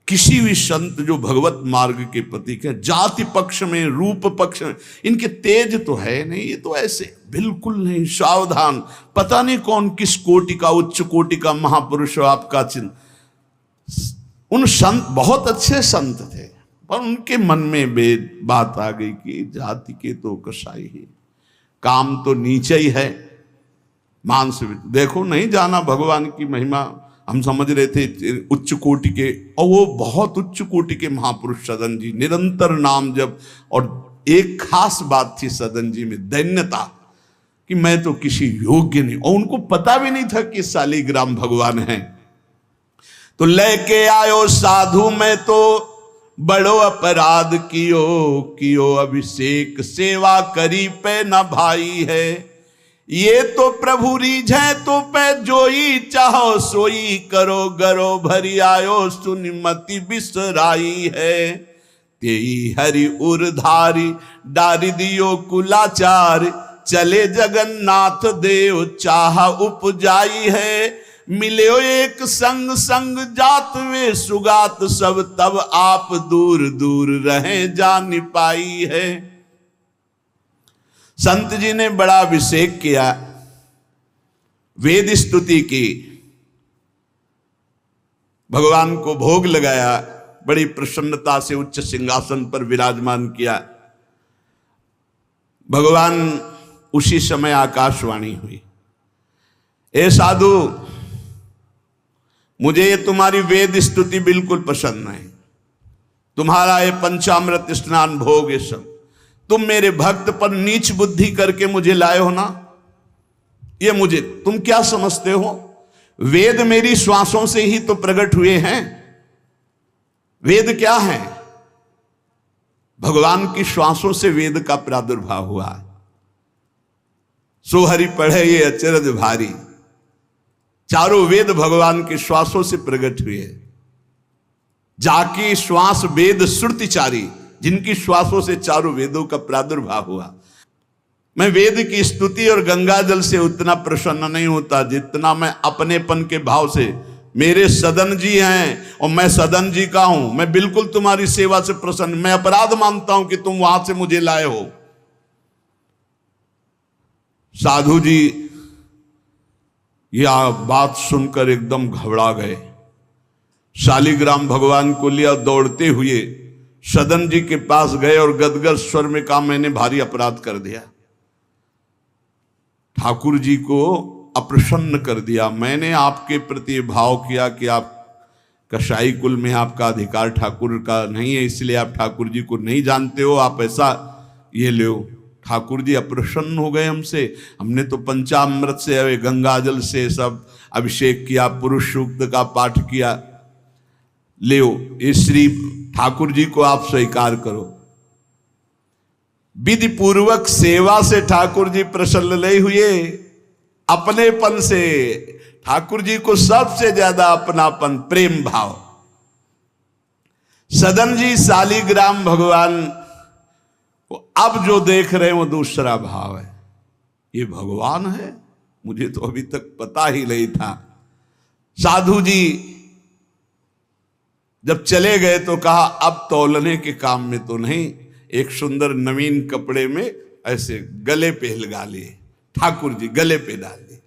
किसी भी संत जो भगवत मार्ग के प्रतीक है, जाति पक्ष में, रूप पक्ष में, इनके तेज तो है नहीं, ये तो ऐसे बिल्कुल नहीं, सावधान, पता नहीं कौन किस कोटि का, उच्च कोटि का महापुरुष हो आपका चिन्ह। उन संत बहुत अच्छे संत थे, पर उनके मन में बात आ गई कि जाति के तो कसाई ही, काम तो नीचे ही है, मांस। देखो नहीं जाना भगवान की महिमा, हम समझ रहे थे उच्च कोटि के, और वो बहुत उच्च कोटि के महापुरुष सदन जी, निरंतर नाम जप। और एक खास बात थी सदन जी में, दैन्यता, कि मैं तो किसी योग्य नहीं, और उनको पता भी नहीं था कि शालिग्राम भगवान हैं। तो लेके आयो साधु, मैं तो बड़ो अपराध कियो अभिषेक, सेवा करी पे न भाई है। ये तो प्रभु रीझे तो पे जोई, चाहो सोई करो, गरो भरी आयो सुनिमति बिसराई है। तेई हरि उरधारी डारी दियो कुलाचार, चले जगन्नाथ देव चाह उपजाई है। मिलो एक संग संग जात वे सुगात, सब तब आप दूर दूर रहे जान पाई है। संत जी ने बड़ा अभिषेक किया, वेद स्तुति की, भगवान को भोग लगाया, बड़ी प्रसन्नता से उच्च सिंहासन पर विराजमान किया। भगवान उसी समय आकाशवाणी हुई, ए साधु, मुझे ये तुम्हारी वेद स्तुति बिल्कुल पसंद नहीं, तुम्हारा ये पंचामृत स्नान भोग, ये सब तुम मेरे भक्त पर नीच बुद्धि करके मुझे लाए हो ना। ये मुझे तुम क्या समझते हो, वेद मेरी श्वासों से ही तो प्रकट हुए हैं। वेद क्या है, भगवान की श्वासों से वेद का प्रादुर्भाव हुआ है। सो हरि पढ़े ये अचरज भारी, चारों वेद भगवान के श्वासों से प्रकट हुए। जाकी श्वास वेद श्रुतिचारी, जिनकी श्वासों से चारों वेदों का प्रादुर्भाव हुआ। मैं वेद की स्तुति और गंगा जल से उतना प्रसन्न नहीं होता जितना मैं अपनेपन के भाव से, मेरे सदन जी हैं और मैं सदन जी का हूं, मैं बिल्कुल तुम्हारी सेवा से प्रसन्न, मैं अपराध मानता हूं कि तुम वहां से मुझे लाए हो। साधु जी यह बात सुनकर एकदम घबरा गए, शालिग्राम भगवान को लिया, दौड़ते हुए सदन जी के पास गए और गदगद स्वर में कहा, मैंने भारी अपराध कर दिया, ठाकुर जी को अप्रसन्न कर दिया। मैंने आपके प्रति भाव किया कि आप कसाई कुल में आपका अधिकार ठाकुर का नहीं है, इसलिए आप ठाकुर जी को नहीं जानते हो, आप ऐसा ये लो। ठाकुर जी अप्रसन्न हो गए हमसे, हमने तो पंचामृत से, गंगा जल से सब अभिषेक किया, पुरुष सूक्त का पाठ किया, ले इस श्री ठाकुर जी को आप स्वीकार करो। विधि पूर्वक सेवा से ठाकुर जी प्रसन्न नहीं हुए, अपनेपन से ठाकुर जी को सबसे ज्यादा अपनापन, प्रेम भाव। सदन जी शालिग्राम भगवान को अब जो देख रहे हैं वो दूसरा भाव है, ये भगवान है, मुझे तो अभी तक पता ही नहीं था। साधु जी जब चले गए तो कहा, अब तौलने के काम में तो नहीं, एक सुंदर नवीन कपड़े में ऐसे गले पे लगा लिए, ठाकुर जी गले पे डाल लिए।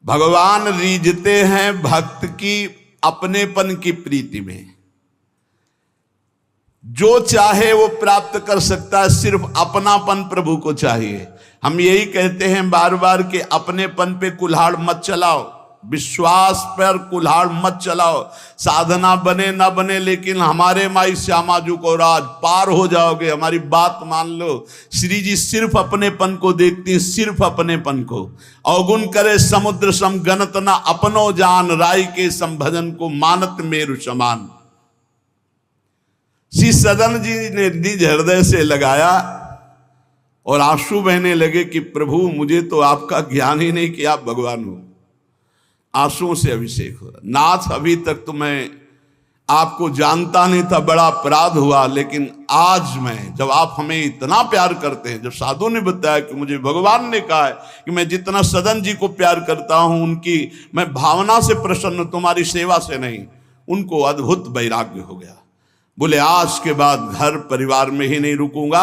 भगवान रीझते हैं भक्त की अपनेपन की प्रीति में, जो चाहे वो प्राप्त कर सकता है, सिर्फ अपनापन प्रभु को चाहिए। हम यही कहते हैं बार बार कि अपनेपन पे कुल्हाड़ मत चलाओ, विश्वास पर कुल्हाड़ मत चलाओ। साधना बने ना बने, लेकिन हमारे माई श्यामा जी को राज पार हो जाओगे, हमारी बात मान लो। श्री जी सिर्फ अपनेपन को देखती, सिर्फ अपनेपन को। अवगुण करे समुद्र सम गणत ना, अपनो जान राय के संभजन को मानत मेरु समान। श्री सदन जी ने निज हृदय से लगाया और आंसू बहने लगे कि प्रभु मुझे तो आपका ज्ञान ही नहीं कि आप भगवान हो। आंसुओं से अभिषेक हो रहा, नाथ अभी तक तो मैं आपको जानता नहीं था, बड़ा अपराध हुआ, लेकिन आज मैं, जब आप हमें इतना प्यार करते हैं, जब साधु ने बताया कि मुझे भगवान ने कहा है कि मैं जितना सदन जी को प्यार करता हूं, उनकी मैं भावना से प्रसन्न, तुम्हारी सेवा से नहीं, उनको अद्भुत वैराग्य हो गया। बोले आज के बाद घर परिवार में ही नहीं रुकूंगा,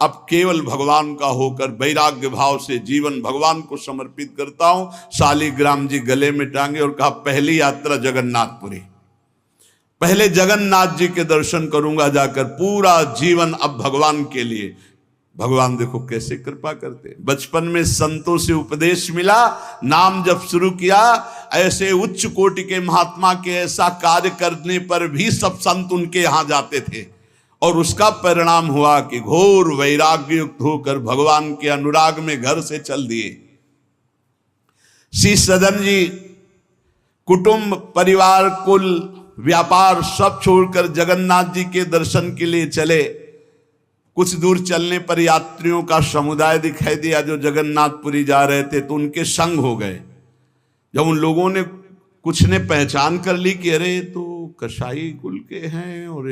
अब केवल भगवान का होकर वैराग्य भाव से जीवन भगवान को समर्पित करता हूं। शालिग्राम जी गले में टांगे और कहा पहली यात्रा जगन्नाथपुरी, पहले जगन्नाथ जी के दर्शन करूंगा जाकर, पूरा जीवन अब भगवान के लिए। भगवान देखो कैसे कृपा करते। बचपन में संतों से उपदेश मिला, नाम जब शुरू किया, ऐसे उच्च कोटि के महात्मा के ऐसा कार्य करने पर भी सब संत उनके यहां जाते थे, और उसका परिणाम हुआ कि घोर वैराग्य युक्त होकर भगवान के अनुराग में घर से चल दिए। श्री सदन जी कुटुंब परिवार कुल व्यापार सब छोड़कर जगन्नाथ जी के दर्शन के लिए चले। कुछ दूर चलने पर यात्रियों का समुदाय दिखाई दिया जो जगन्नाथपुरी जा रहे थे, तो उनके संग हो गए। जब उन लोगों ने कुछ ने पहचान कर ली कि अरे तो कसाई कुल के हैं, और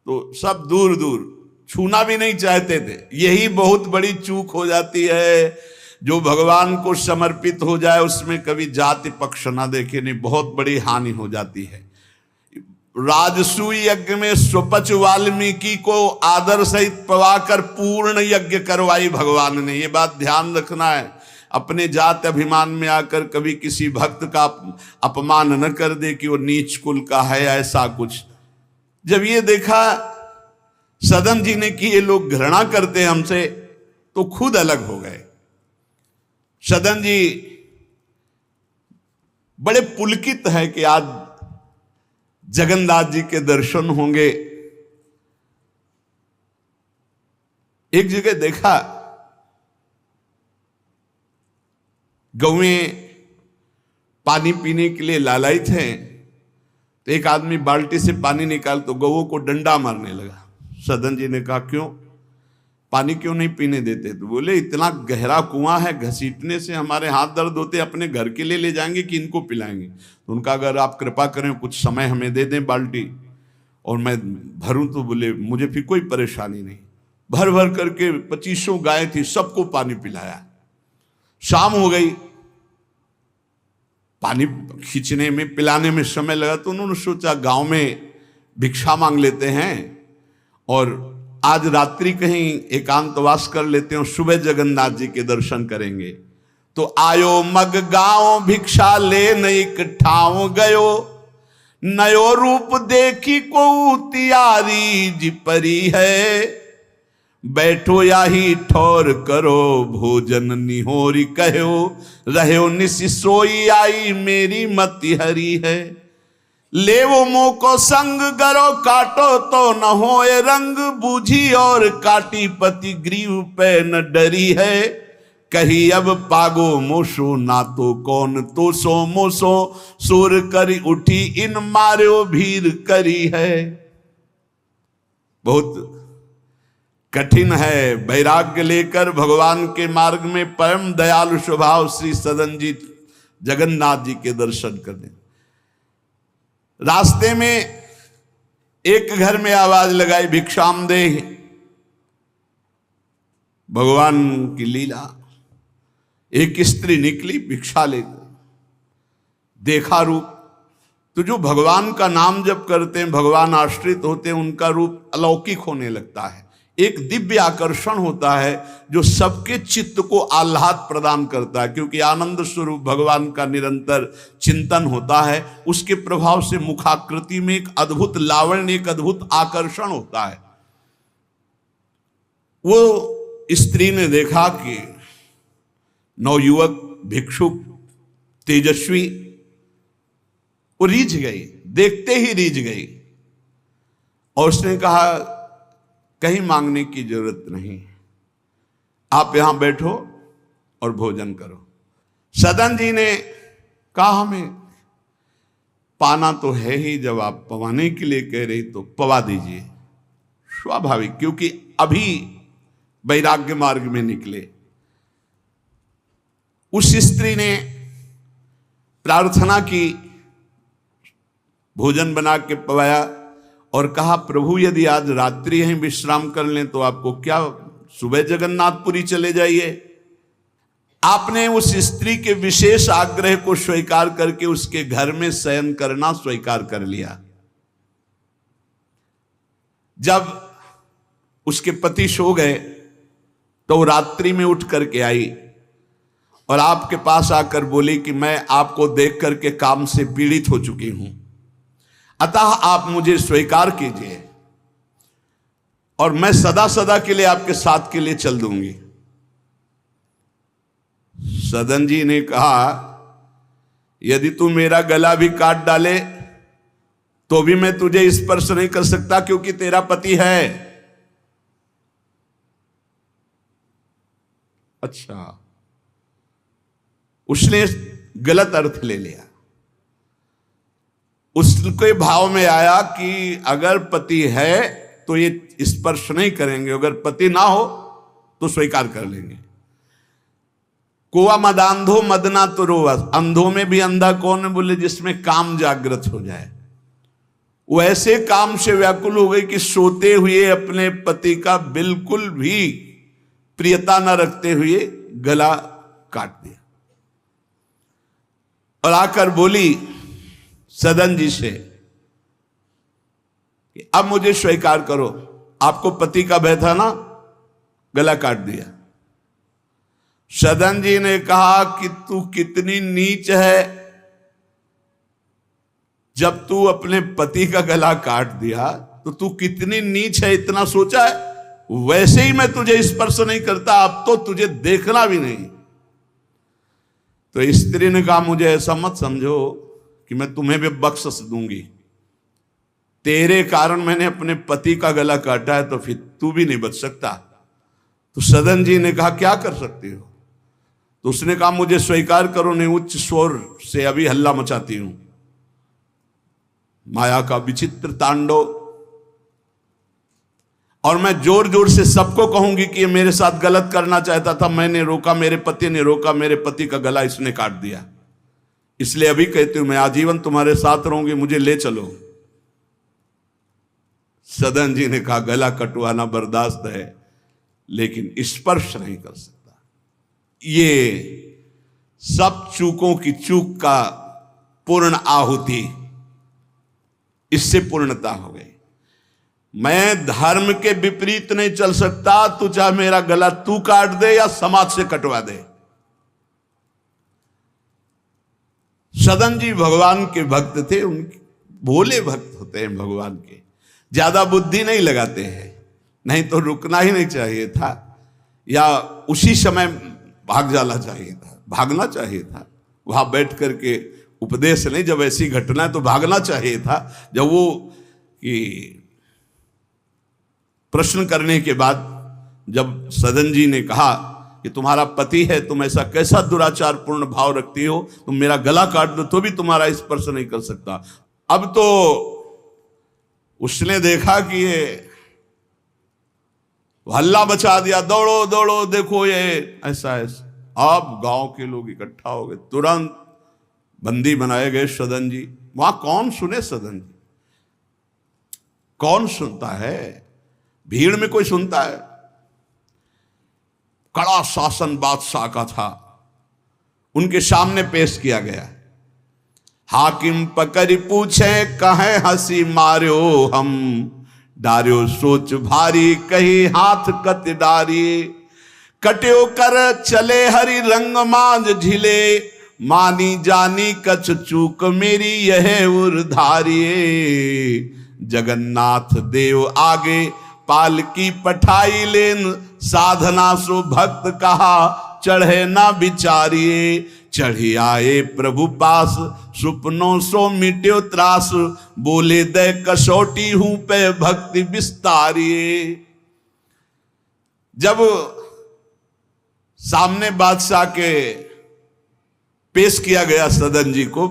तो सब दूर दूर छूना भी नहीं चाहते थे। यही बहुत बड़ी चूक हो जाती है, जो भगवान को समर्पित हो जाए उसमें कभी जाति पक्ष ना देखे, नहीं बहुत बड़ी हानि हो जाती है। राजसूय यज्ञ में स्वपच वाल्मीकि को आदर सहित पवाकर पूर्ण यज्ञ करवाई भगवान ने। ये बात ध्यान रखना है, अपने जात अभिमान में आकर कभी किसी भक्त का अपमान न कर दे कि वो नीच कुल का है ऐसा कुछ। जब ये देखा सदन जी ने कि ये लोग घृणा करते हमसे, तो खुद अलग हो गए। सदन जी बड़े पुलकित है कि आज जगन्नाथ जी के दर्शन होंगे। एक जगह देखा गौएं पानी पीने के लिए लालायित हैं, तो एक आदमी बाल्टी से पानी निकाल तो गौओं को डंडा मारने लगा। सदन जी ने कहा क्यों, पानी क्यों नहीं पीने देते? तो बोले इतना गहरा कुआं है, घसीटने से हमारे हाथ दर्द होते, अपने घर के लिए ले जाएंगे कि इनको पिलाएंगे? तो उनका अगर आप कृपा करें कुछ समय हमें दे दें बाल्टी और मैं भरूं, तो बोले मुझे फिर कोई परेशानी नहीं। भर भर करके 2500 गाय थी, सबको पानी पिलाया। शाम हो गई, पानी खींचने में पिलाने में समय लगा, तो उन्होंने सोचा गांव में भिक्षा मांग लेते हैं और आज रात्रि कहीं एकांतवास कर लेते हैं, सुबह जगन्नाथ जी के दर्शन करेंगे। तो आयो मग गांव भिक्षा ले नई ठाव गयो, नयो रूप देखी को तियारी जी परी है, बैठो या ही ठौर करो भोजन निहोरी कहो, रहो निसि सोई आई मेरी मति हरी है, ले वो मुंह को संग गरो काटो तो न होए रंग, बूझी और काटी पति ग्रीव पे न डरी है, कही अब पागो मोशो ना तो कौन तो सो मोसो, सुर करी उठी इन मार्यो भीर करी है। बहुत कठिन है वैराग्य लेकर भगवान के मार्ग में परम दयालु स्वभाव श्री सदन जी जगन्नाथ जी के दर्शन करने। रास्ते में एक घर में आवाज लगाई भिक्षाम दे। भगवान की लीला, एक स्त्री निकली भिक्षा लेकर, देखा रूप। तो जो भगवान का नाम जप करते हैं, भगवान आश्रित होते हैं, उनका रूप अलौकिक होने लगता है। एक दिव्य आकर्षण होता है जो सबके चित्त को आह्लाद प्रदान करता है, क्योंकि आनंद स्वरूप भगवान का निरंतर चिंतन होता है। उसके प्रभाव से मुखाकृति में एक अद्भुत लावण्य, एक अद्भुत आकर्षण होता है। वो स्त्री ने देखा कि नवयुवक भिक्षुक तेजस्वी, वो रीझ गई, देखते ही रीझ गई, और उसने कहा कहीं मांगने की जरूरत नहीं, आप यहां बैठो और भोजन करो। सदन जी ने कहा हमें पाना तो है ही, जब आप पवाने के लिए कह रही तो पवा दीजिए। स्वाभाविक, क्योंकि अभी वैराग्य मार्ग में निकले। उस स्त्री ने प्रार्थना की, भोजन बना के पवाया और कहा प्रभु यदि आज रात्रि यहीं विश्राम कर लें तो आपको क्या, सुबह जगन्नाथपुरी चले जाइए। आपने उस स्त्री के विशेष आग्रह को स्वीकार करके उसके घर में शयन करना स्वीकार कर लिया। जब उसके पति सो गए तो वो रात्रि में उठ करके आई और आपके पास आकर बोली कि मैं आपको देख करके काम से पीड़ित हो चुकी हूं, अतः आप मुझे स्वीकार कीजिए और मैं सदा सदा के लिए आपके साथ के लिए चल दूंगी। सदन जी ने कहा, यदि तू मेरा गला भी काट डाले तो भी मैं तुझे स्पर्श नहीं कर सकता, क्योंकि तेरा पति है। अच्छा, उसने गलत अर्थ ले लिया। उसके भाव में आया कि अगर पति है तो ये स्पर्श नहीं करेंगे, अगर पति ना हो तो स्वीकार कर लेंगे। कोआ मदांधो मदना तो रोवा, अंधों में भी अंधा कौन है, बोले जिसमें काम जागृत हो जाए। वो ऐसे काम से व्याकुल हो गई कि सोते हुए अपने पति का बिल्कुल भी प्रियता न रखते हुए गला काट दिया और आकर बोली सदन जी से कि अब मुझे स्वीकार करो, आपको पति का भय था ना, गला काट दिया। सदन जी ने कहा कि तू कितनी नीच है, जब तू अपने पति का गला काट दिया तो तू कितनी नीच है, इतना सोचा है? वैसे ही मैं तुझे स्पर्श नहीं करता, अब तो तुझे देखना भी नहीं। तो स्त्री ने कहा, मुझे ऐसा मत समझो कि मैं तुम्हें भी बख्श दूंगी, तेरे कारण मैंने अपने पति का गला काटा है, तो फिर तू भी नहीं बच सकता। तो सदन जी ने कहा, क्या कर सकती हो? तो उसने कहा, मुझे स्वीकार करो, नहीं उच्च स्वर से अभी हल्ला मचाती हूं। माया का विचित्र तांडव, और मैं जोर जोर से सबको कहूंगी कि ये मेरे साथ गलत करना चाहता था, मैंने रोका, मेरे पति ने रोका, मेरे पति का गला इसने काट दिया, इसलिए अभी कहती हूं मैं आजीवन तुम्हारे साथ रहूंगी, मुझे ले चलो। सदन जी ने कहा, गला कटवाना बर्दाश्त है लेकिन स्पर्श नहीं कर सकता। ये सब चूकों की चूक का पूर्ण आहुति, इससे पूर्णता हो गई। मैं धर्म के विपरीत नहीं चल सकता, तू चाहे मेरा गला तू काट दे या समाज से कटवा दे। सदन जी भगवान के भक्त थे, उनके भोले भक्त होते हैं भगवान के, ज्यादा बुद्धि नहीं लगाते हैं, नहीं तो रुकना ही नहीं चाहिए था या उसी समय भाग जाना चाहिए था, भागना चाहिए था। वहां बैठ करके उपदेश नहीं, जब ऐसी घटना है तो भागना चाहिए था। जब वो कि प्रश्न करने के बाद जब सदन जी ने कहा कि तुम्हारा पति है, तुम ऐसा कैसा दुराचार पूर्ण भाव रखती हो, तुम मेरा गला काट दो तो भी तुम्हारा स्पर्श नहीं कर सकता। अब तो उसने देखा कि ये हल्ला बचा दिया, दौड़ो दौड़ो, देखो ये ऐसा ऐसा। अब गांव के लोग इकट्ठा हो गए, तुरंत बंदी बनाए गए सदन जी। वहां कौन सुने सदन जी, कौन सुनता है? भीड़ में कोई सुनता है? कड़ा शासन बादशाह का था, उनके सामने पेश किया गया। हाकिम पकड़ पूछे, कहे हंसी मार्यो हम, डार्यो सोच भारी, कही हाथ कत डारी। कट्यो कर चले हरि रंग मांझ झिले, मानी जानी कछ चूक मेरी यह उर्धारिये। जगन्नाथ देव आगे पालकी पठाई लेन, साधना सो भक्त कहा चढ़े ना बिचारिये। चढ़ी आए प्रभु पास, सुपनों सो मिट्यो त्रास, बोले दे कसौटी हूं पे भक्ति विस्तारिये। जब सामने बादशाह के पेश किया गया, सदन जी को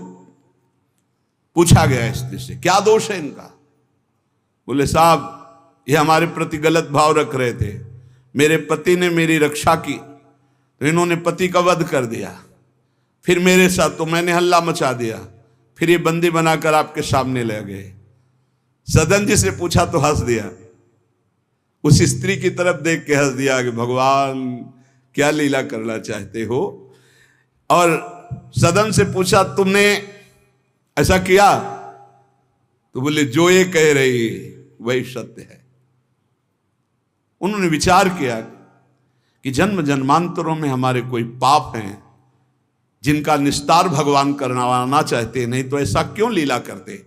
पूछा गया स्त्री से, क्या दोष है इनका? बोले साहब, ये हमारे प्रति गलत भाव रख रहे थे, मेरे पति ने मेरी रक्षा की तो इन्होंने पति का वध कर दिया, फिर मेरे साथ तो मैंने हल्ला मचा दिया, फिर ये बंदी बनाकर आपके सामने ले गए। सदन जी से पूछा तो हंस दिया, उस स्त्री की तरफ देख के हंस दिया कि भगवान क्या लीला करना चाहते हो? और सदन से पूछा तुमने ऐसा किया? तो बोले जो ये कह रही वही सत्य है। उन्होंने विचार किया कि जन्म जन्मांतरों में हमारे कोई पाप हैं जिनका निस्तार भगवान करवाना चाहते, नहीं तो ऐसा क्यों लीला करते।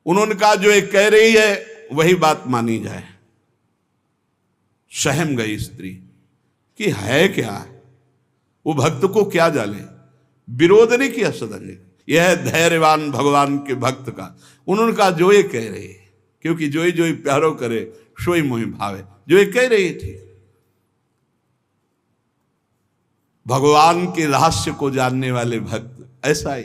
उन्होंने कहा जो ये कह रही है वही बात मानी जाए। सहम गई स्त्री कि है क्या, वो भक्त को क्या जाने। विरोध नहीं किया सदन ने, यह है धैर्यवान भगवान के भक्त का। उन्होंने कहा जो ये कह रही है, क्योंकि जो ही प्यारो करे सोई मोहि भावे, जो ये कह रही थी। भगवान के रहस्य को जानने वाले भक्त ऐसा ही।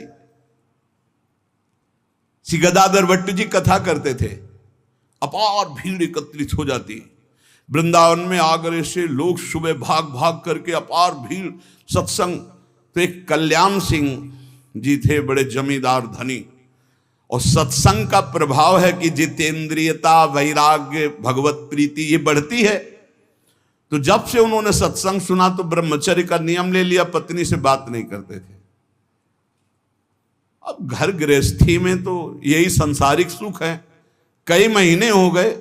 श्री गदाधर भट्ट जी कथा करते थे, अपार भीड़ एकत्रित हो जाती, वृंदावन में आगरे से लोग सुबह भाग भाग करके अपार भीड़ सत्संग। तो एक कल्याण सिंह जी थे, बड़े जमींदार धनी, और सत्संग का प्रभाव है कि जितेंद्रियता, वैराग्य, भगवत प्रीति ये बढ़ती है। तो जब से उन्होंने सत्संग सुना तो ब्रह्मचर्य का नियम ले लिया, पत्नी से बात नहीं करते थे। अब घर गृहस्थी में तो यही संसारिक सुख है। कई महीने हो गए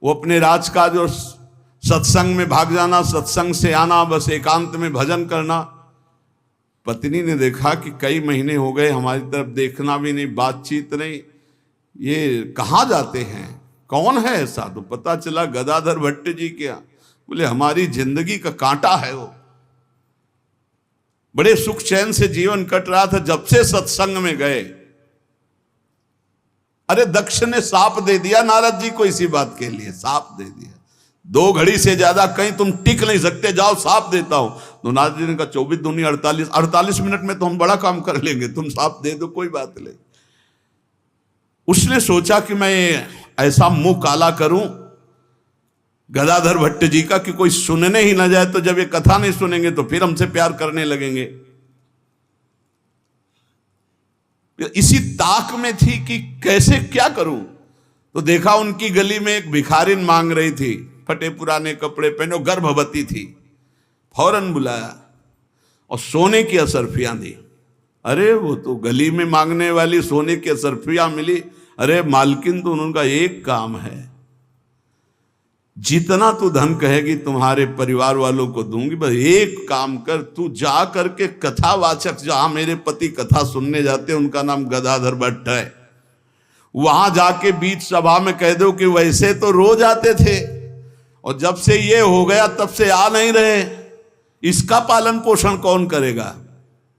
वो अपने राजकाज और सत्संग में भाग जाना, सत्संग से आना, बस एकांत में भजन करना। पत्नी ने देखा कि कई महीने हो गए हमारी तरफ देखना भी नहीं, बातचीत नहीं, ये कहाँ जाते हैं, कौन है ऐसा? तो पता चला गदाधर भट्ट जी क्या। बोले हमारी जिंदगी का कांटा है वो, बड़े सुख चैन से जीवन कट रहा था, जब से सत्संग में गए। अरे दक्ष ने साप दे दिया नारद जी को इसी बात के लिए, साप दे दिया। 2 घड़ी से ज्यादा कहीं तुम टिक नहीं सकते, जाओ साप देता हूं। तो नारद जी ने कहा 24 दूनी 48 मिनट में तो हम बड़ा काम कर लेंगे, तुम साप दे दो कोई बात नहीं। उसने सोचा कि मैं ऐसा मुंह काला करूं गदाधर भट्ट जी का कि कोई सुनने ही ना जाए, तो जब ये कथा नहीं सुनेंगे तो फिर हमसे प्यार करने लगेंगे। इसी ताक में थी कि कैसे क्या करूं। तो देखा उनकी गली में एक भिखारिन मांग रही थी, फटे पुराने कपड़े पहने, गर्भवती थी। फौरन बुलाया और सोने की असरफियां दी। अरे वो तो गली में मांगने वाली सोने की असरफियां मिली। अरे मालकिन तो उनका एक काम है, जितना तू धन कहेगी तुम्हारे परिवार वालों को दूंगी, बस एक काम कर, तू जा करके कथावाचक, जहां मेरे पति कथा सुनने जाते हैं उनका नाम गदाधर भट्ट है, वहां जाके बीच सभा में कह दो कि वैसे तो रोज आते थे और जब से ये हो गया तब से आ नहीं रहे, इसका पालन पोषण कौन करेगा।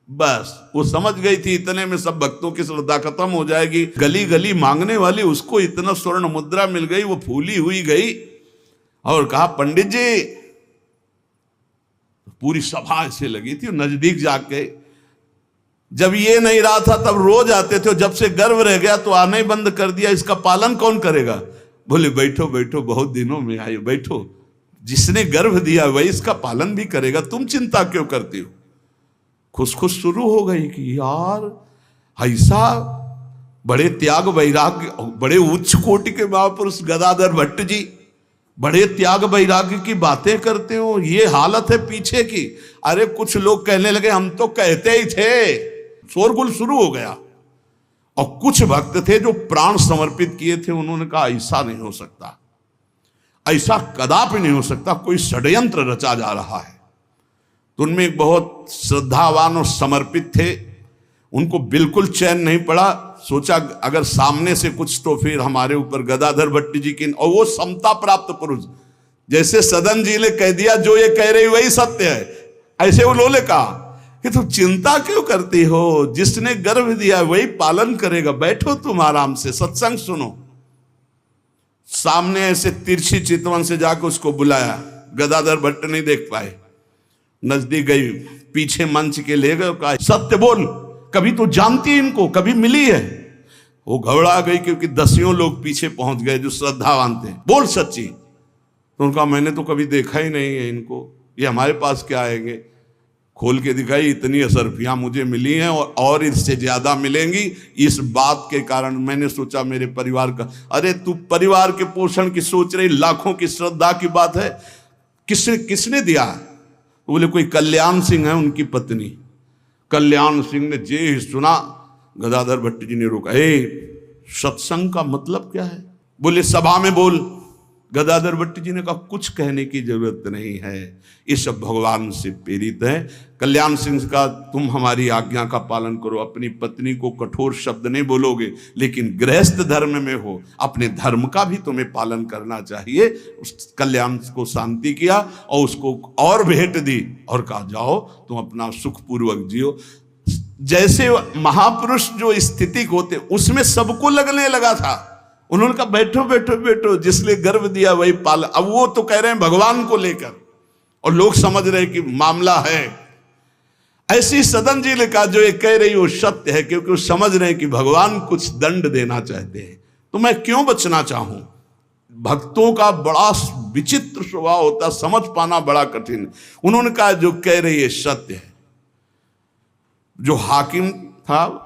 बस वो समझ गई थी इतने में सब भक्तों की श्रद्धा खत्म हो जाएगी। गली गली मांगने वाली उसको इतना स्वर्ण मुद्रा मिल गई, वो फूली हुई गई और कहा पंडित जी। पूरी सभा ऐसे लगी थी, नजदीक जाके, जब ये नहीं रहा था तब रोज आते थे, जब से गर्भ रह गया तो आना ही बंद कर दिया, इसका पालन कौन करेगा। बोले बैठो बैठो, बहुत दिनों में आए, बैठो, जिसने गर्भ दिया वही इसका पालन भी करेगा, तुम चिंता क्यों करती हो। खुश खुश शुरू हो गई कि यार ऐसा बड़े त्याग वैराग्य, बड़े उच्च कोटि के महापुरुष गदाधर भट्ट जी बड़े त्याग वैराग्य की बातें करते हो, ये हालत है पीछे की। अरे कुछ लोग कहने लगे हम तो कहते ही थे, शोरगुल शुरू हो गया। और कुछ भक्त थे जो प्राण समर्पित किए थे, उन्होंने कहा ऐसा नहीं हो सकता, ऐसा कदापि नहीं हो सकता, कोई षड्यंत्र रचा जा रहा है। तो उनमें एक बहुत श्रद्धावान और समर्पित थे, उनको बिल्कुल चैन नहीं पड़ा। सोचा अगर सामने से कुछ तो फिर हमारे ऊपर गदाधर भट्ट जी की, और वो समता प्राप्त पुरुष, जैसे सदन जी ने कह दिया जो ये कह रही वही सत्य है, ऐसे उन्होंने कहा कि तुम चिंता क्यों करती हो, जिसने गर्भ दिया वही पालन करेगा, बैठो तुम आराम से सत्संग सुनो। सामने ऐसे तिरछी चितवन से जाकर उसको बुलाया, गदाधर भट्ट नहीं देख पाए, नजदीक गई, पीछे मंच के ले गए, कहा सत्य बोल, कभी तो जानती है इनको, कभी मिली है। वो घबरा गई क्योंकि 10 लोग पीछे पहुंच गए जो श्रद्धावान थे। बोल सच्ची। तो उनका मैंने तो कभी देखा ही नहीं है इनको, ये हमारे पास क्या आएंगे। खोल के दिखाई, इतनी असरफियां मुझे मिली हैं और इससे ज्यादा मिलेंगी। इस बात के कारण मैंने सोचा मेरे परिवार का, अरे तू परिवार के पोषण की सोच रही, लाखों की श्रद्धा की बात है, किसने दिया। बोले कोई कल्याण सिंह है उनकी पत्नी। कल्याण सिंह ने जे ही सुना, गदाधर भट्ट जी ने रोका, सत्संग का मतलब क्या है? बोले सभा में बोल। गदाधर भट्ट जी ने कहा कुछ कहने की जरूरत नहीं है, ये सब भगवान से प्रेरित है। कल्याण सिंह का तुम हमारी आज्ञा का पालन करो, अपनी पत्नी को कठोर शब्द नहीं बोलोगे, लेकिन गृहस्थ धर्म में हो, अपने धर्म का भी तुम्हें पालन करना चाहिए। उस कल्याण को शांति किया और उसको और भेंट दी और कहा जाओ तुम अपना सुखपूर्वक जियो। जैसे महापुरुष जो स्थिति होते उसमें सबको लगने लगा था। उन्होंने कहा बैठो बैठो बैठो, जिसने गर्भ दिया वही पाल। अब वो तो कह रहे हैं भगवान को लेकर, और लोग समझ रहे हैं कि मामला है। ऐसी सदन जी ने कहा जो ये कह रही वो सत्य है, क्योंकि वो समझ रहे हैं कि भगवान कुछ दंड देना चाहते हैं, तो मैं क्यों बचना चाहूं। भक्तों का बड़ा विचित्र स्वभाव होता, समझ पाना बड़ा कठिन। उन्होंने कहा जो कह रही है सत्य है। जो हाकिम था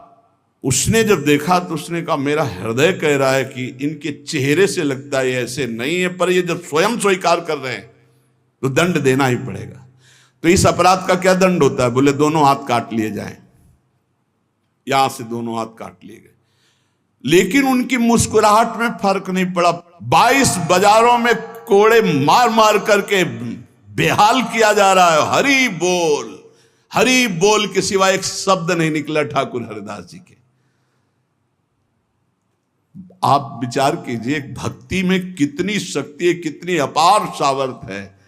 उसने जब देखा तो उसने कहा मेरा हृदय कह रहा है कि इनके चेहरे से लगता है ऐसे नहीं है, पर ये जब स्वयं स्वीकार कर रहे हैं तो दंड देना ही पड़ेगा। तो इस अपराध का क्या दंड होता है? बोले दोनों हाथ काट लिए जाएं। यहां से दोनों हाथ काट लिए गए, लेकिन उनकी मुस्कुराहट में फर्क नहीं पड़ा। 22 बाजारों में कोड़े मार मार करके बेहाल किया जा रहा है। हरि बोल के सिवा एक शब्द नहीं निकला ठाकुर हरिदास जी के। आप विचार कीजिए भक्ति में कितनी शक्ति है, कितनी अपार सामर्थ है।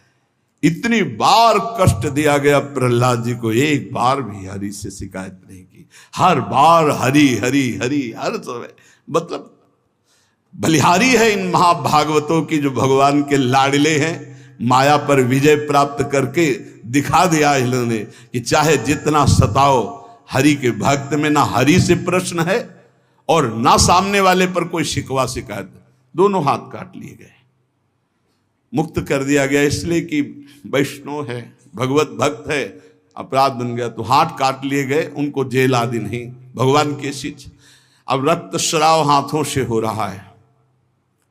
इतनी बार कष्ट दिया गया प्रहलाद जी को, एक बार भी हरि से शिकायत नहीं की। हर बार हरि हरि हरि, हर समय मतलब बलिहारी है इन महाभागवतों की, जो भगवान के लाडले हैं। माया पर विजय प्राप्त करके दिखा दिया इन्होंने कि चाहे जितना सताओ, हरि के भक्त में ना हरि से प्रश्न है और ना सामने वाले पर कोई शिकवा शिकायत। दोनों हाथ काट लिए गए, मुक्त कर दिया गया, इसलिए कि वैष्णव है, भगवत भक्त है। अपराध बन गया तो हाथ काट लिए गए, उनको जेल आदि नहीं, भगवान के शिच। अब रक्त श्राव हाथों से हो रहा है।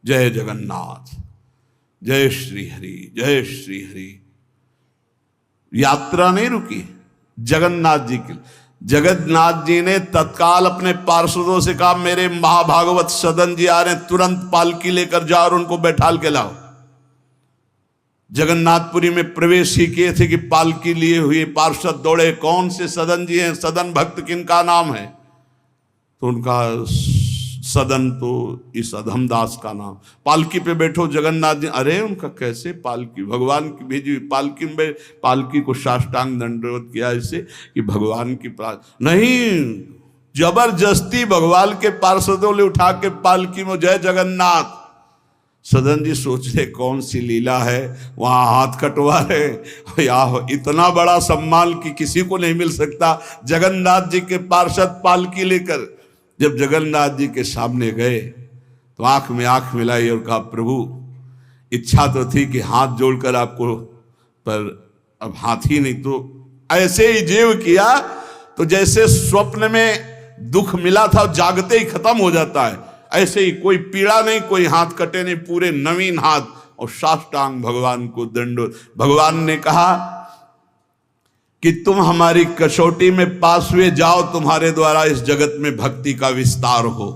जय जगन्नाथ, जय श्री हरि, जय श्री हरि। यात्रा नहीं रुकी जगन्नाथ जी की। जगन्नाथ जी ने तत्काल अपने पार्षदों से कहा मेरे महाभागवत सदन जी आ रहे हैं, तुरंत पालकी लेकर जाओ और उनको बैठाल के लाओ। जगन्नाथपुरी में प्रवेश ही किए थे कि पालकी लिए हुए पार्षद दौड़े, कौन से सदन जी हैं, सदन भक्त किनका नाम है? तो उनका सदन तो इस अधमदास का नाम। पालकी पे बैठो जगन्नाथ जी। अरे उनका कैसे पालकी, भगवान की भेजी हुई पालकी में, पालकी को साष्टांग दंडवत किया ऐसे कि भगवान की नहीं, जबरदस्ती भगवान के पार्षदों ने उठा के पालकी में, जय जगन्नाथ। सदन जी सोच रहे कौन सी लीला है, वहां हाथ कटवा रहे। या इतना बड़ा सम्मान कि किसी को नहीं मिल सकता। जगन्नाथ जी के पार्षद पालकी लेकर जब जगन्नाथ जी के सामने गए तो आंख में आंख मिलाई और कहा प्रभु इच्छा तो थी कि हाथ जोड़कर आपको, पर अब हाथ ही नहीं। तो ऐसे ही जीव किया तो जैसे स्वप्न में दुख मिला था जागते ही खत्म हो जाता है, ऐसे ही कोई पीड़ा नहीं, कोई हाथ कटे नहीं, पूरे नवीन हाथ और साष्टांग भगवान को दंडो। भगवान ने कहा कि तुम हमारी कसौटी में पास हुए, जाओ तुम्हारे द्वारा इस जगत में भक्ति का विस्तार हो।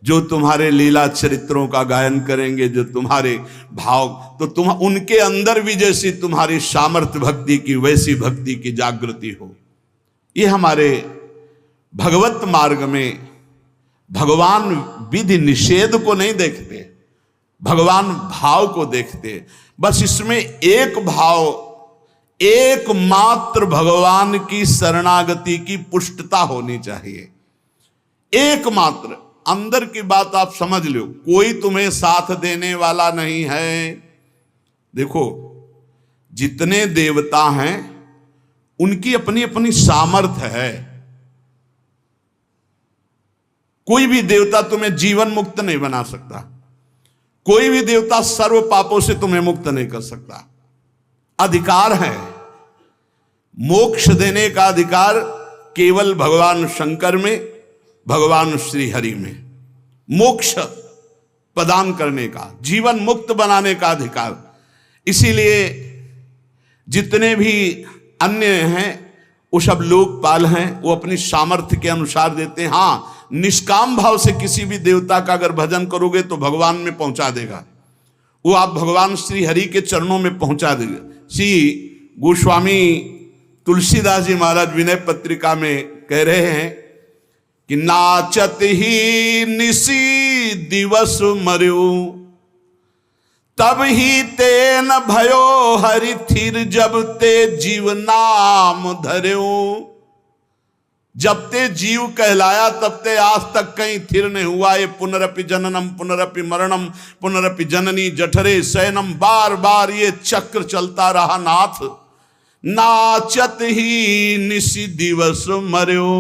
जो तुम्हारे लीला चरित्रों का गायन करेंगे, जो तुम्हारे भाव, तो तुम उनके अंदर भी जैसी तुम्हारी सामर्थ्य भक्ति की, वैसी भक्ति की जागृति हो। ये हमारे भगवत मार्ग में भगवान विधि निषेध को नहीं देखते, भगवान भाव को देखते। बस इसमें एक भाव, एकमात्र भगवान की शरणागति की पुष्टता होनी चाहिए। एकमात्र, अंदर की बात आप समझ लो, कोई तुम्हें साथ देने वाला नहीं है। देखो जितने देवता हैं उनकी अपनी अपनी सामर्थ्य है। कोई भी देवता तुम्हें जीवन मुक्त नहीं बना सकता, कोई भी देवता सर्व पापों से तुम्हें मुक्त नहीं कर सकता। अधिकार है, मोक्ष देने का अधिकार केवल भगवान शंकर में, भगवान श्री हरि में। मोक्ष प्रदान करने का, जीवन मुक्त बनाने का अधिकार। इसीलिए जितने भी अन्य हैं वो सब लोकपाल हैं, वो अपनी सामर्थ्य के अनुसार देते हैं। हाँ, निष्काम भाव से किसी भी देवता का अगर भजन करोगे तो भगवान में पहुंचा देगा, वो आप भगवान श्री हरि के चरणों में पहुंचा देगा। श्री गोस्वामी तुलसीदास जी महाराज विनय पत्रिका में कह रहे हैं कि नाचत ही निसी दिवस मर्यो, तब ही ते न भयो हरि थिर, जब ते जीव नाम धर्यो। जब ते जीव कहलाया तब ते आज तक कहीं थिर नहीं हुआ। ये पुनरपि जननम पुनरपि मरणम पुनरपि जननी जठरे शयनम, बार बार ये चक्र चलता रहा नाथ। नाचत ही निसी दिवस मर्यो,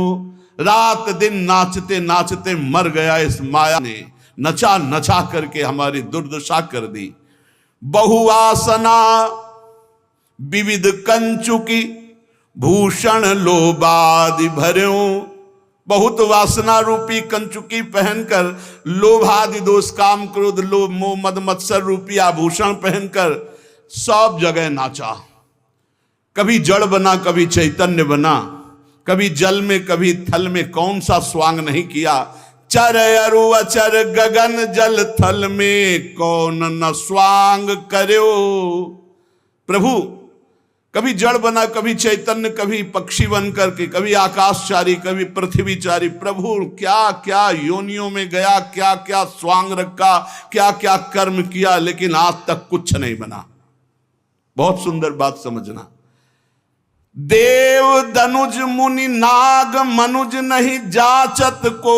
रात दिन नाचते नाचते मर गया इस माया ने, नचा नचा करके हमारी दुर्दशा कर दी। बहुवासना विविध कंचुकी, भूषण लोभादि भर्यो। बहुत वासना रूपी कंचुकी पहनकर, लोभादि दोष काम क्रोध लोभ मोह मद मत्सर रूपी आभूषण पहनकर सब जगह नाचा। कभी जड़ बना, कभी चैतन्य बना, कभी जल में कभी थल में, कौन सा स्वांग नहीं किया। चर अरु अचर गगन जल थल में, कौन न स्वांग कर्यो। प्रभु कभी जड़ बना, कभी चैतन्य, कभी पक्षी बन करके, कभी आकाशचारी, कभी पृथ्वीचारी। प्रभु क्या क्या योनियों में गया, क्या क्या स्वांग रखा, क्या क्या कर्म किया, लेकिन आज तक कुछ नहीं बना। बहुत सुंदर बात समझना। देव दनुज मुनि नाग मनुज नहीं जाचत को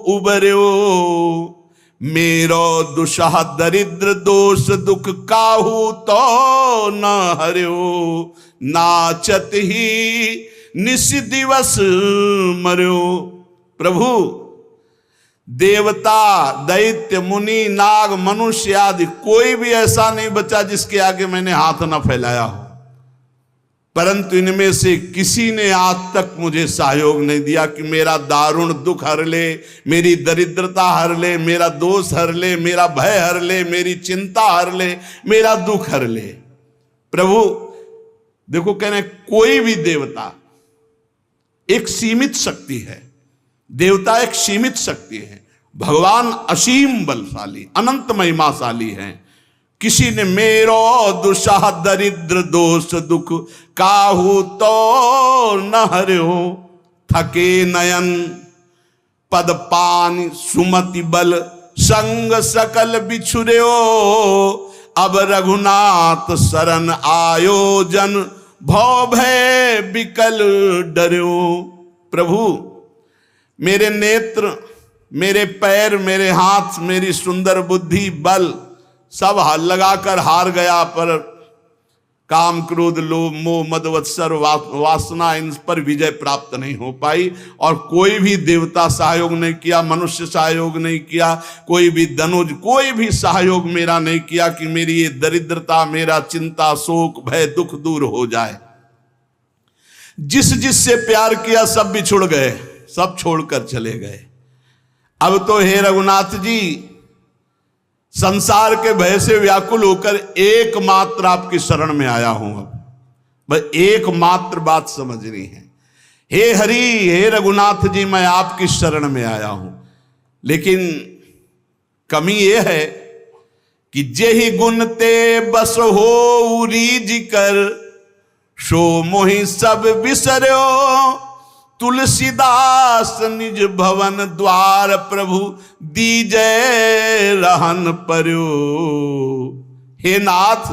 उबर्यो, मेरो दुषह दरिद्र दोष दुख काहू तो न हर्यो। नाचत ही निस दिवस मर्यो। प्रभु देवता दैत्य मुनि नाग मनुष्य आदि कोई भी ऐसा नहीं बचा जिसके आगे मैंने हाथ न फैलाया हो, परंतु इनमें से किसी ने आज तक मुझे सहयोग नहीं दिया कि मेरा दारुण दुख हर ले, मेरी दरिद्रता हर ले, मेरा दोष हर ले, मेरा भय हर ले, मेरी चिंता हर ले, मेरा दुख हर ले। प्रभु देखो कह रहे कोई भी देवता एक सीमित शक्ति है, देवता एक सीमित शक्ति है, भगवान असीम बलशाली अनंत महिमाशाली हैं। किसी ने मेरो दुषह दरिद्र दोष दुख काहू तो न हर्यो। थके नयन पद पान सुमति बल संग सकल बिछुर्यो, अब रघुनाथ शरण आयोजन भव भय बिकल डर्यो। प्रभु मेरे नेत्र, मेरे पैर, मेरे हाथ, मेरी सुंदर बुद्धि, बल सब लगाकर हार गया, पर काम क्रोध लोभ मोह मद मत्सर वासना इन पर विजय प्राप्त नहीं हो पाई। और कोई भी देवता सहयोग नहीं किया, मनुष्य सहयोग नहीं किया, कोई भी दनुज कोई भी सहयोग मेरा नहीं किया कि मेरी ये दरिद्रता, मेरा चिंता शोक भय दुख दूर हो जाए। जिस जिससे प्यार किया सब बिछुड़ गए, सब छोड़कर चले गए। अब तो हे रघुनाथ जी संसार के भय से व्याकुल होकर एकमात्र आपकी शरण में आया हूं। अब बस एकमात्र बात समझनी है। हे हरि, हे रघुनाथ जी, मैं आपकी शरण में आया हूं, लेकिन कमी यह है कि जेहि गुण ते बस हो रीज कर, सो मोहि सब बिसर्यो। तुलसीदास निज भवन द्वार, प्रभु दीजै रहन पर्यो। हे नाथ,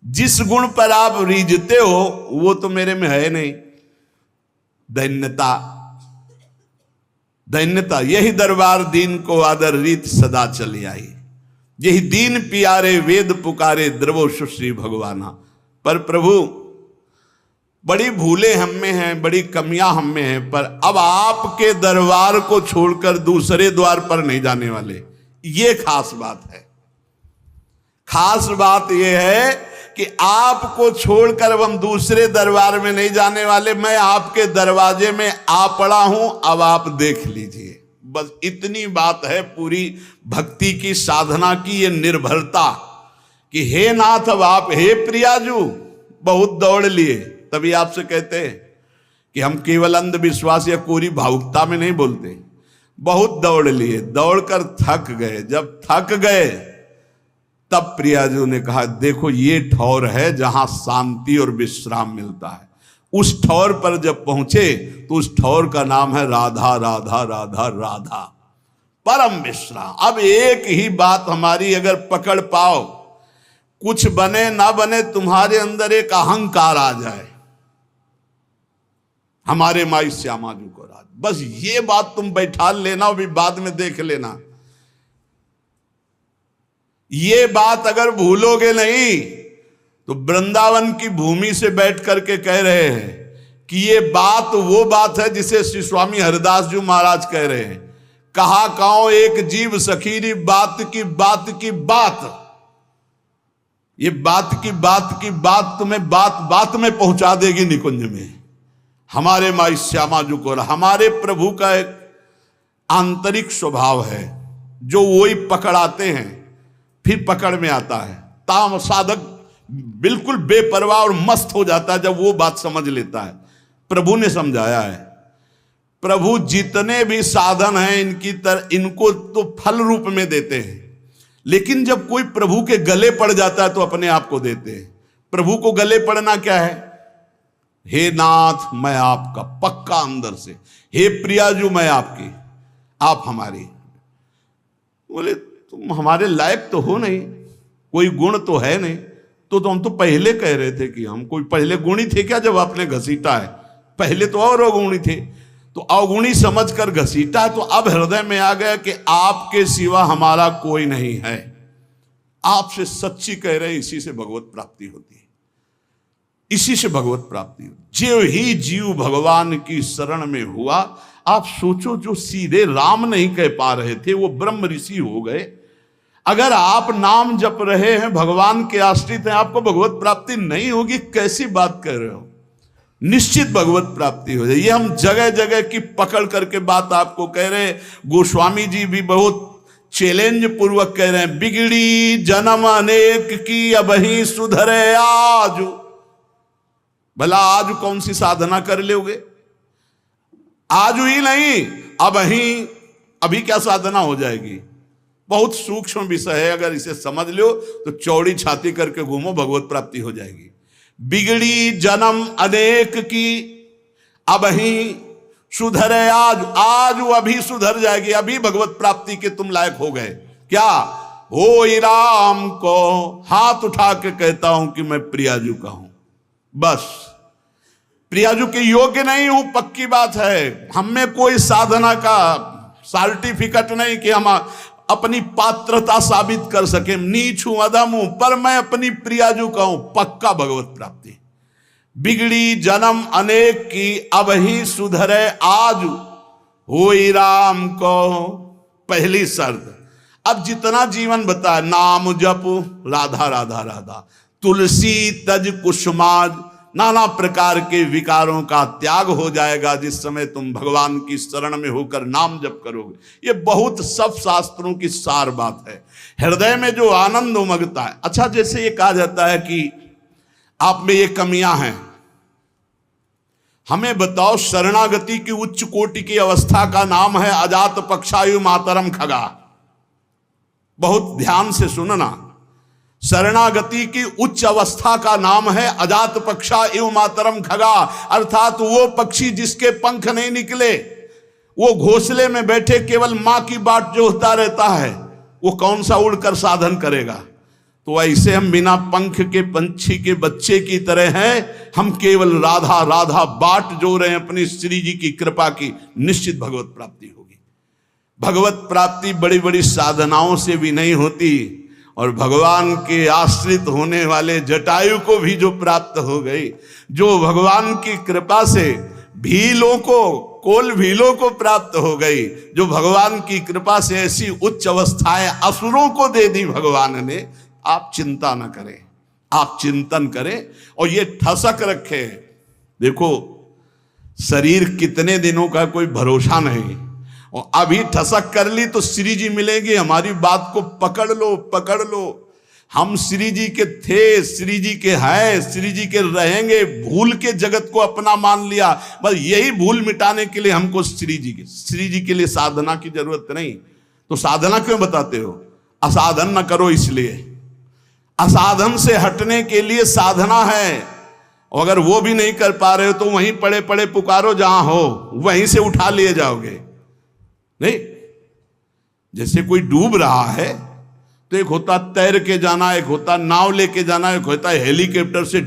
जिस गुण पर आप रीझते हो वो तो मेरे में है नहीं। दैन्यता, दैन्यता, यही दरबार दीन को आदर रीत सदा चली आई। यही दीन पियारे वेद पुकारे, द्रवो सुश्री भगवाना। पर प्रभु बड़ी भूलें हम में हैं, बड़ी कमियां हम में हैं, पर अब आपके दरबार को छोड़कर दूसरे द्वार पर नहीं जाने वाले। ये खास बात है। खास बात यह है कि आपको छोड़कर अब हम दूसरे दरबार में नहीं जाने वाले। मैं आपके दरवाजे में आ पड़ा हूं, अब आप देख लीजिए। बस इतनी बात है पूरी भक्ति की साधना की, ये निर्भरता कि हे नाथ अब आप, हे प्रियाजू, बहुत दौड़ लिए। तभी आपसे कहते हैं कि हम केवल अंधविश्वास या कोरी भावुकता में नहीं बोलते, बहुत दौड़ लिए, दौड़कर थक गए। जब थक गए तब प्रियाजू ने कहा, देखो ये ठौर है जहां शांति और विश्राम मिलता है। उस ठौर पर जब पहुंचे तो उस ठौर का नाम है राधा राधा राधा राधा, परम विश्राम। अब एक ही बात हमारी अगर पकड़ पाओ, कुछ बने ना बने, तुम्हारे अंदर एक अहंकार आ जाए, हमारे माई श्यामा जी को राज, बस ये बात तुम बैठा लेना, अभी बाद में देख लेना। ये बात अगर भूलोगे नहीं तो वृंदावन की भूमि से बैठ करके कह रहे हैं कि ये बात वो बात है जिसे श्री स्वामी हरिदास जी महाराज कह रहे हैं, कहा काओ एक जीव सखीरी बात की बात की बात। ये बात की बात तुम्हें बात बात में पहुंचा देगी निकुंज में। हमारे माई श्यामा जी को, हमारे प्रभु का एक आंतरिक स्वभाव है जो वही पकड़ाते हैं, फिर पकड़ में आता है। ताम साधक बिल्कुल बेपरवाह और मस्त हो जाता है जब वो बात समझ लेता है। प्रभु ने समझाया है, प्रभु जितने भी साधन हैं इनको तो फल रूप में देते हैं, लेकिन जब कोई प्रभु के गले पड़ जाता है तो अपने आप को देते हैं। प्रभु को गले पड़ना क्या है? हे नाथ मैं आपका, पक्का अंदर से, हे प्रियाजू मैं आपकी, आप हमारी। बोले तुम हमारे लायक तो हो नहीं, कोई गुण तो है नहीं। तो हम तो पहले कह रहे थे कि हम कोई पहले गुणी थे क्या जब आपने घसीटा है? पहले तो और अवगुणी थे, तो अवगुणी समझकर घसीटा, तो अब हृदय में आ गया कि आपके सिवा हमारा कोई नहीं है। आपसे सच्ची कह रहे, इसी से भगवत प्राप्ति होती है, इसी से भगवत प्राप्ति होती। जो ही जीव भगवान की शरण में हुआ, आप सोचो जो सीधे राम नहीं कह पा रहे थे वो ब्रह्म ऋषि हो गए। अगर आप नाम जप रहे हैं, भगवान के आश्रित हैं, आपको भगवत प्राप्ति नहीं होगी, कैसी बात कर रहे हो? निश्चित भगवत प्राप्ति हो जाए। ये हम जगह जगह की पकड़ करके बात आपको कह रहे हैं। गोस्वामी जी भी बहुत चैलेंज पूर्वक कह रहे हैं, बिगड़ी जन्म अनेक की अबही सुधरे आज। भला आज कौन सी साधना कर लोगे? आज ही नहीं, अभी क्या साधना हो जाएगी? बहुत सूक्ष्म विषय है, अगर इसे समझ लो तो चौड़ी छाती करके घूमो, भगवत प्राप्ति हो जाएगी। बिगड़ी जन्म अनेक की अबही सुधरे आज, आज वो अभी सुधर जाएगी, अभी भगवत प्राप्ति के तुम लायक हो गए। क्या हो राम को हाथ उठा के कहता हूं कि मैं प्रियाजू का हूं, बस प्रियाजू के योग्य नहीं हूं, पक्की बात है। हम में कोई साधना का सर्टिफिकेट नहीं कि हम अपनी पात्रता साबित कर सके, नीच हूं, अधम हूं, पर मैं अपनी प्रियाजू का हूं, पक्का भगवत प्राप्ति। बिगड़ी जन्म अनेक की अब ही सुधरे आज, होई राम को पहली शर्त। अब जितना जीवन बताया, नाम जप, राधा राधा राधा, तुलसी तज कुसुमाज, नाना प्रकार के विकारों का त्याग हो जाएगा जिस समय तुम भगवान की शरण में होकर नाम जप करोगे। ये बहुत सब शास्त्रों की सार बात है। हृदय में जो आनंद उमगता है। अच्छा, जैसे ये कहा जाता है कि आप में ये कमियां हैं, हमें बताओ, शरणागति की उच्च कोटि की अवस्था का नाम है अजात पक्षायु मातरम खगा। बहुत ध्यान से सुनना, शरणागति की उच्च अवस्था का नाम है अजात पक्षा एवं मातरम खगा, अर्थात वो पक्षी जिसके पंख नहीं निकले, वो घोंसले में बैठे केवल मां की बाट जोहता रहता है, वो कौन सा उड़कर साधन करेगा? तो ऐसे हम बिना पंख के पंछी के बच्चे की तरह हैं, हम केवल राधा राधा बाट जो रहे हैं अपनी श्री जी की कृपा की, निश्चित भगवत प्राप्ति होगी। भगवत प्राप्ति बड़ी बड़ी साधनाओं से भी नहीं होती, और भगवान के आश्रित होने वाले जटायु को भी जो प्राप्त हो गई, जो भगवान की कृपा से भीलों को, कोल भीलों को प्राप्त हो गई, जो भगवान की कृपा से ऐसी उच्च अवस्थाएं असुरों को दे दी भगवान ने, आप चिंता न करें, आप चिंतन करें और ये ठसक रखें। देखो, शरीर कितने दिनों का कोई भरोसा नहीं, और अभी ठसक कर ली तो श्री जी मिलेंगे, हमारी बात को पकड़ लो, पकड़ लो। हम श्री जी के थे, श्री जी के हैं, श्री जी के रहेंगे, भूल के जगत को अपना मान लिया। बस यही भूल मिटाने के लिए हमको श्री जी के लिए साधना की जरूरत नहीं। तो साधना क्यों बताते हो? असाधन न करो इसलिए। असाधन से हटने के लिए साधना है। अगर वो भी नहीं कर पा रहे हो तो वहीं पड़े पड़े पुकारो, जहां हो वहीं से उठा लिए जाओगे। नहीं, जैसे कोई डूब रहा है तो एक होता तैर के जाना, एक होता नाव लेके जाना, एक होता हेलीकॉप्टर से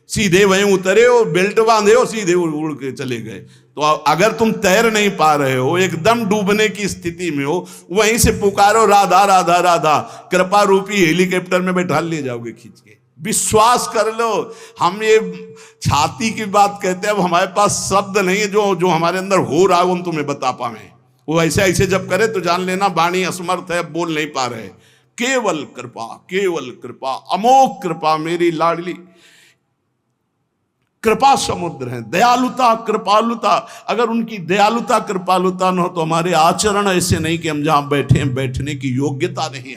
सीधे वहीं उतरे और बेल्ट बांधे और सीधे उड़ के चले गए। तो अगर तुम तैर नहीं पा रहे हो, एकदम डूबने की स्थिति में हो, वहीं से पुकारो राधा राधा राधा, कृपा रूपी हेलीकॉप्टर में बैठा ले जाओगे खींच के। विश्वास कर लो। हम ये छाती की बात कहते हैं, अब हमारे पास शब्द नहीं है जो हमारे अंदर हो रहा है वो हम तुम्हें बता पावे। वो ऐसे जब करे तो जान लेना वाणी असमर्थ है, बोल नहीं पा रहे। केवल कृपा, अमोघ कृपा, मेरी लाडली कृपा समुद्र है। दयालुता, कृपालुता, अगर उनकी दयालुता कृपालुता न हो तो हमारे आचरण ऐसे नहीं कि हम जहां बैठे, बैठने की योग्यता नहीं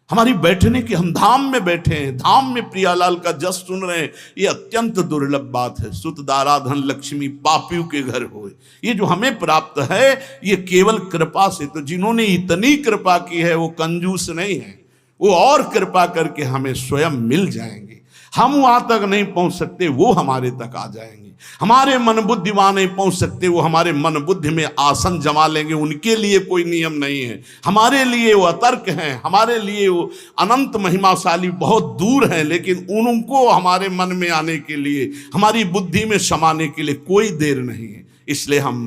हमारी बैठने की, हम धाम में बैठे हैं, धाम में प्रियालाल का जस सुन रहे हैं। ये अत्यंत दुर्लभ बात है। सुत दारा धन लक्ष्मी पापियों के घर होए, ये जो हमें प्राप्त है ये केवल कृपा से। तो जिन्होंने इतनी कृपा की है वो कंजूस नहीं है, वो और कृपा करके हमें स्वयं मिल जाएंगे। हम वहां तक नहीं पहुंच सकते, वो हमारे तक आ जाएंगे। हमारे मन बुद्धि वहां नहीं पहुंच सकते, वो हमारे मन बुद्धि में आसन जमा लेंगे। उनके लिए कोई नियम नहीं है, हमारे लिए वो अतर्क हैं, हमारे लिए वो अनंत महिमाशाली बहुत दूर हैं। लेकिन उनको हमारे मन में आने के लिए, हमारी बुद्धि में समाने के लिए कोई देर नहीं है। इसलिए हम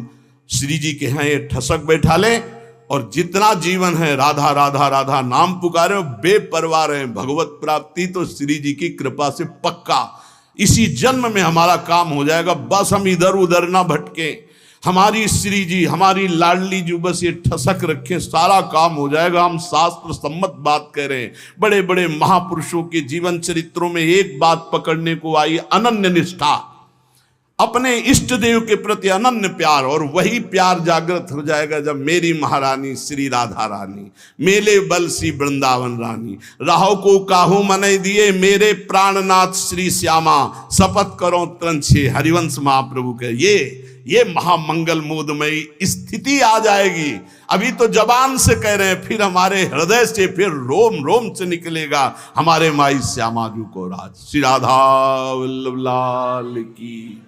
श्री जी के हैं ये ठसक बैठा लें और जितना जीवन है राधा राधा राधा नाम पुकारे, बेपरवाह रहे। भगवत प्राप्ति तो श्री जी की कृपा से पक्का इसी जन्म में हमारा काम हो जाएगा। बस हम इधर उधर ना भटके, हमारी श्री जी, हमारी लाडली जी बस ये ठसक रखें, सारा काम हो जाएगा। हम शास्त्र सम्मत बात कह रहे हैं। बड़े बड़े महापुरुषों के जीवन चरित्रों में एक बात पकड़ने को आई, अनन्य निष्ठा, अपने इष्ट देव के प्रति अनन्य प्यार। और वही प्यार जागृत हो जाएगा जब मेरी महारानी श्री राधा रानी, मेले बल सी वृंदावन रानी, राहो को काहू मने दिए मेरे प्राणनाथ श्री श्यामा, शपथ करो त्रंछे हरिवंश महाप्रभु के। ये महामंगल मोदमयी स्थिति आ जाएगी। अभी तो जबान से कह रहे हैं, फिर हमारे हृदय से, फिर रोम रोम से निकलेगा हमारे माई श्यामा जी को राज। श्री राधा वल्लभ लाल की।